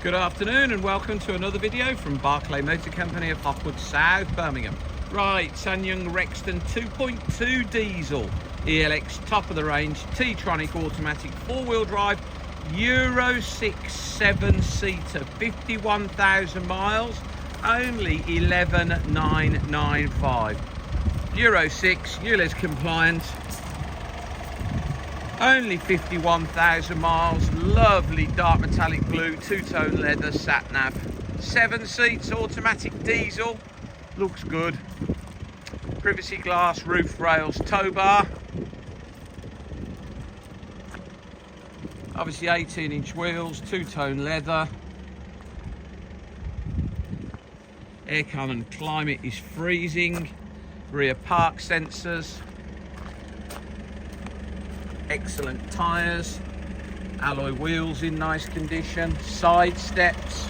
Good afternoon and welcome to another video from Barclay Motor Company of Hopwood, South Birmingham. Right, Ssangyong Rexton 2.2 diesel, ELX top of the range, T-Tronic automatic 4-wheel drive, Euro 6 7-seater, 51,000 miles, only 11,995. Euro 6, ELX compliant, only 51,000 miles, lovely dark metallic blue, two-tone leather sat nav, 7 seats, automatic diesel, looks good. Privacy glass, roof rails, tow bar, obviously 18-inch wheels, two-tone leather, aircon and climate is freezing, rear park sensors, excellent tyres, alloy wheels in nice condition, side steps,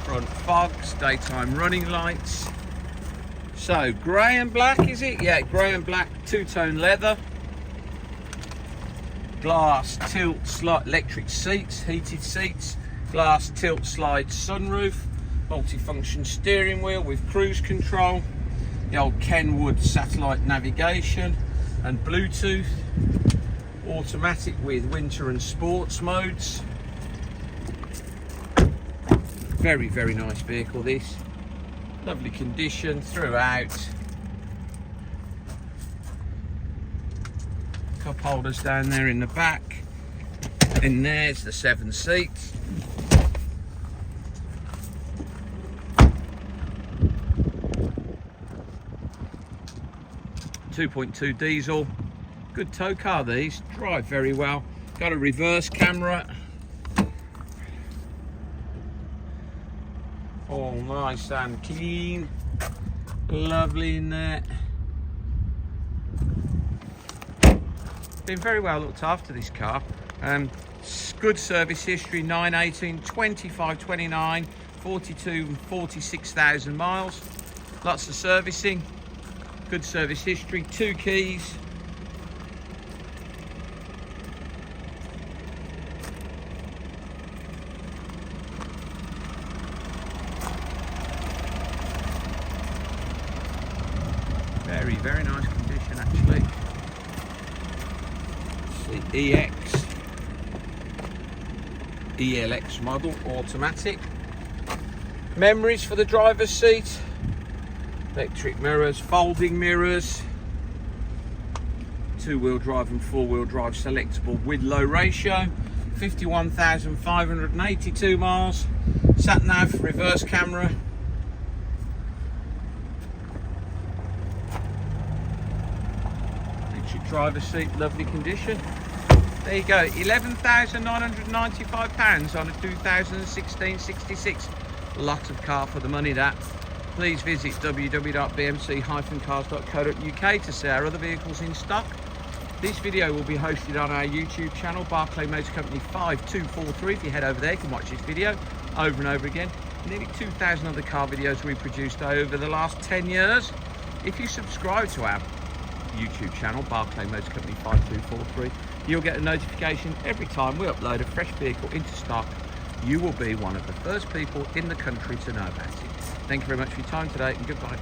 front fogs, daytime running lights. So grey and black, is it? Yeah, grey and black, two-tone leather, glass tilt slide, electric seats, heated seats, glass tilt slide sunroof, multifunction steering wheel with cruise control, the old Kenwood satellite navigation and Bluetooth, automatic with winter and sports modes. Very, very nice vehicle this. Lovely condition throughout. Cup holders down there in the back. And there's the 7 seats. .2 diesel, good tow car these, drive very well, got a reverse camera, all nice and clean, lovely in there. Been very well looked after this car. Good service history, 918, 25, 29, 42 and 46,000 miles, lots of servicing. Good service history, 2 keys. Very, very nice condition actually. It's the ELX model, automatic. Memories for the driver's seat. Electric mirrors, folding mirrors, 2-wheel drive and 4-wheel drive selectable with low ratio, 51,582 miles, sat nav, reverse camera, electric driver's seat, lovely condition. There you go, £11,995 on a 2016 66. Lots of car for the money that. Please visit www.bmc-cars.co.uk to see our other vehicles in stock. This video will be hosted on our YouTube channel, Barclay Motor Company 5243. If you head over there, you can watch this video over and over again. Nearly 2,000 other car videos we produced over the last 10 years. If you subscribe to our YouTube channel, Barclay Motor Company 5243, you'll get a notification every time we upload a fresh vehicle into stock. You will be one of the first people in the country to know about it. Thank you very much for your time today and goodbye.